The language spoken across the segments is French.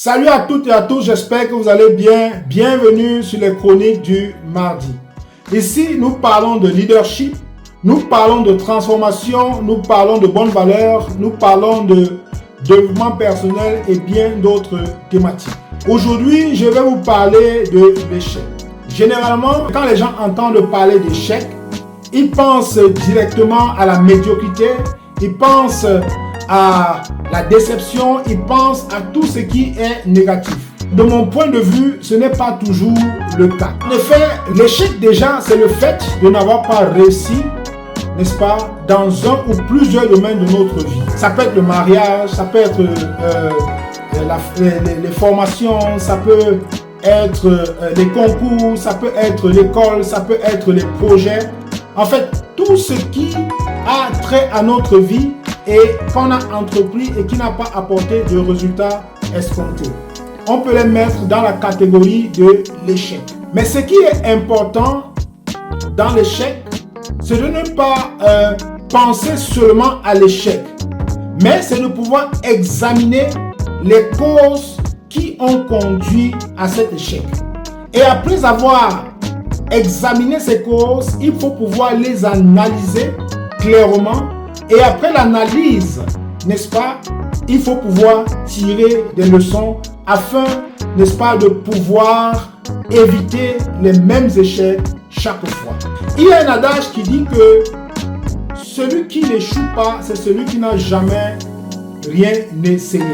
Salut à toutes et à tous, j'espère que vous allez bien. Bienvenue sur les chroniques du mardi. Ici, nous parlons de leadership, nous parlons de transformation, nous parlons de bonnes valeurs, nous parlons de développement personnel et bien d'autres thématiques. Aujourd'hui, je vais vous parler de l'échec. Généralement, quand les gens entendent parler d'échec, ils pensent directement à la médiocrité, ils pensent à la déception, ils pensent à tout ce qui est négatif. De mon point de vue, ce n'est pas toujours le cas. En effet, l'échec déjà, c'est le fait de n'avoir pas réussi, n'est-ce pas, dans un ou plusieurs domaines de notre vie. Ça peut être le mariage, ça peut être les formations, ça peut être les concours, ça peut être l'école, ça peut être les projets. En fait, tout ce qui a trait à notre vie et qu'on a entrepris et qui n'a pas apporté de résultats escomptés. On peut les mettre dans la catégorie de l'échec. Mais ce qui est important dans l'échec, c'est de ne pas penser seulement à l'échec, mais c'est de pouvoir examiner les causes qui ont conduit à cet échec. Et après avoir examiné ces causes, il faut pouvoir les analyser clairement. Et après l'analyse, n'est-ce pas, il faut pouvoir tirer des leçons afin, n'est-ce pas, de pouvoir éviter les mêmes échecs chaque fois. Il y a un adage qui dit que celui qui n'échoue pas, c'est celui qui n'a jamais rien essayé.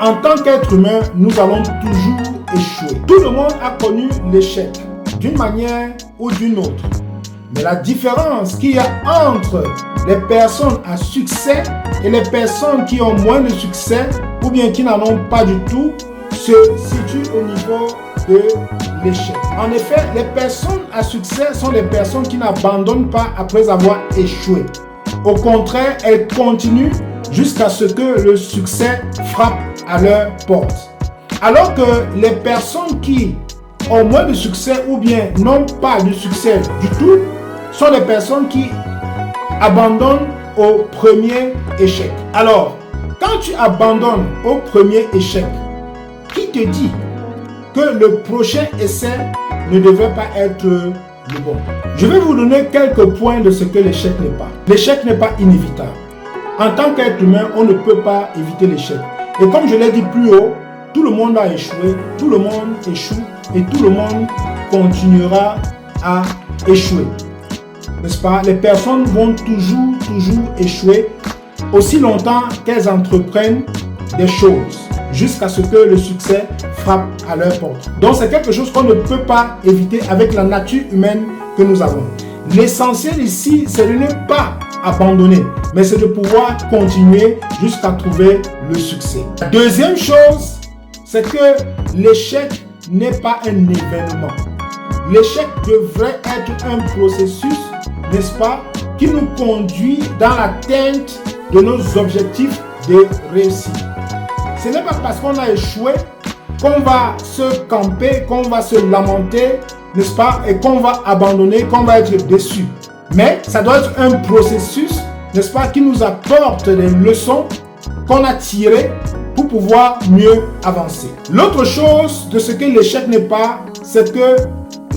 En tant qu'être humain, nous allons toujours échouer. Tout le monde a connu l'échec d'une manière ou d'une autre. Mais la différence qu'il y a entre les personnes à succès et les personnes qui ont moins de succès ou bien qui n'en ont pas du tout se situe au niveau de l'échec. En effet, les personnes à succès sont les personnes qui n'abandonnent pas après avoir échoué. Au contraire, elles continuent jusqu'à ce que le succès frappe à leur porte. Alors que les personnes qui ont moins de succès ou bien n'ont pas de succès du tout sont les personnes qui abandonnent au premier échec. Alors, quand tu abandonnes au premier échec, qui te dit que le prochain essai ne devrait pas être le bon? Je vais vous donner quelques points de ce que l'échec n'est pas. L'échec n'est pas inévitable. En tant qu'être humain, on ne peut pas éviter l'échec. Et comme je l'ai dit plus haut, tout le monde a échoué, tout le monde échoue et tout le monde continuera à échouer. N'est-ce pas? Les personnes vont toujours échouer aussi longtemps qu'elles entreprennent des choses jusqu'à ce que le succès frappe à leur porte. Donc c'est quelque chose qu'on ne peut pas éviter avec la nature humaine que nous avons. L'essentiel ici, c'est de ne pas abandonner, mais c'est de pouvoir continuer jusqu'à trouver le succès. La deuxième chose, c'est que l'échec n'est pas un événement. L'échec devrait être un processus, n'est-ce pas, qui nous conduit dans l'atteinte de nos objectifs de réussite. Ce n'est pas parce qu'on a échoué qu'on va se camper, qu'on va se lamenter, n'est-ce pas, et qu'on va abandonner, qu'on va être déçu. Mais ça doit être un processus, n'est-ce pas, qui nous apporte des leçons qu'on a tirées pour pouvoir mieux avancer. L'autre chose de ce que l'échec n'est pas, c'est que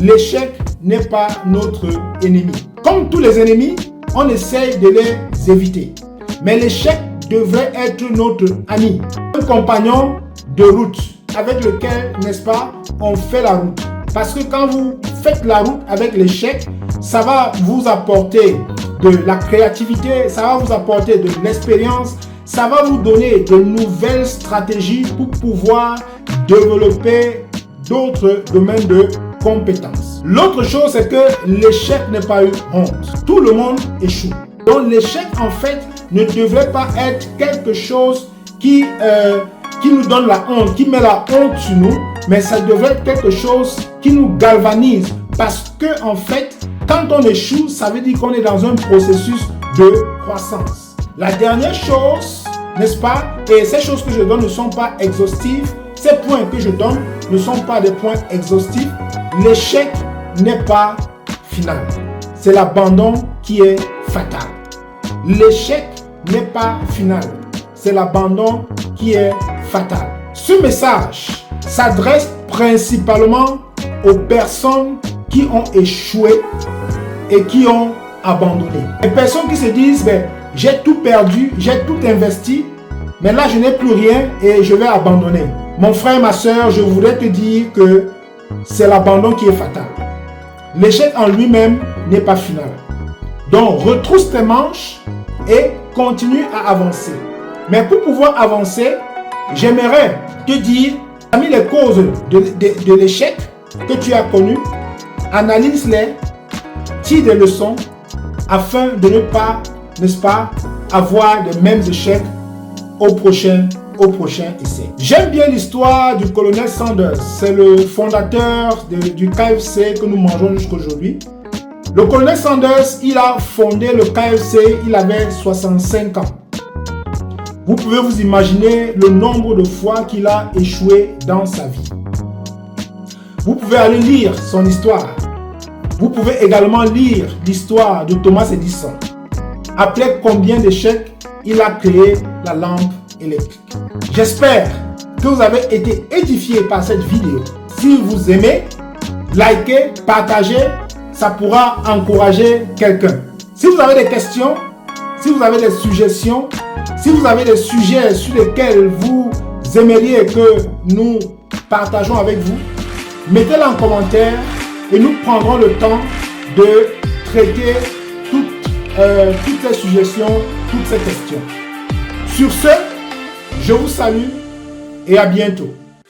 l'échec n'est pas notre ennemi. Comme tous les ennemis, on essaye de les éviter. Mais l'échec devrait être notre ami, un compagnon de route avec lequel, n'est-ce pas, on fait la route. Parce que quand vous faites la route avec l'échec, ça va vous apporter de la créativité, ça va vous apporter de l'expérience, ça va vous donner de nouvelles stratégies pour pouvoir développer d'autres domaines de compétences. L'autre chose, c'est que l'échec n'est pas une honte. Tout le monde échoue. Donc l'échec, en fait, ne devrait pas être quelque chose qui nous donne la honte, qui met la honte sur nous, mais ça devrait être quelque chose qui nous galvanise. Parce que, en fait, quand on échoue, ça veut dire qu'on est dans un processus de croissance. La dernière chose, n'est-ce pas, et ces choses que je donne ne sont pas exhaustives, ces points que je donne ne sont pas des points exhaustifs. L'échec n'est pas final. C'est l'abandon qui est fatal. L'échec n'est pas final. C'est l'abandon qui est fatal. Ce message s'adresse principalement aux personnes qui ont échoué et qui ont abandonné. Les personnes qui se disent, ben, j'ai tout perdu, j'ai tout investi, mais là je n'ai plus rien et je vais abandonner. Mon frère, ma soeur, je voudrais te dire que c'est l'abandon qui est fatal. L'échec en lui-même n'est pas final. Donc retrousse tes manches et continue à avancer. Mais pour pouvoir avancer, j'aimerais te dire, parmi les causes de l'échec que tu as connu, analyse-les, tire des leçons afin de ne pas, n'est-ce pas, avoir les mêmes échecs au prochain essai. J'aime bien l'histoire du colonel Sanders. C'est le fondateur du KFC que nous mangeons jusqu'aujourd'hui. Le colonel Sanders, il a fondé le KFC, il avait 65 ans. Vous pouvez vous imaginer le nombre de fois qu'il a échoué dans sa vie. Vous pouvez aller lire son histoire. Vous pouvez également lire l'histoire de Thomas Edison. Après combien d'échecs il a créé la lampe électrique. J'espère que vous avez été édifiés par cette vidéo. Si vous aimez, likez, partagez, ça pourra encourager quelqu'un. Si vous avez des questions, si vous avez des suggestions, si vous avez des sujets sur lesquels vous aimeriez que nous partageons avec vous, mettez-les en commentaire et nous prendrons le temps de traiter toutes ces suggestions, toutes ces questions. Sur ce, je vous salue et à bientôt.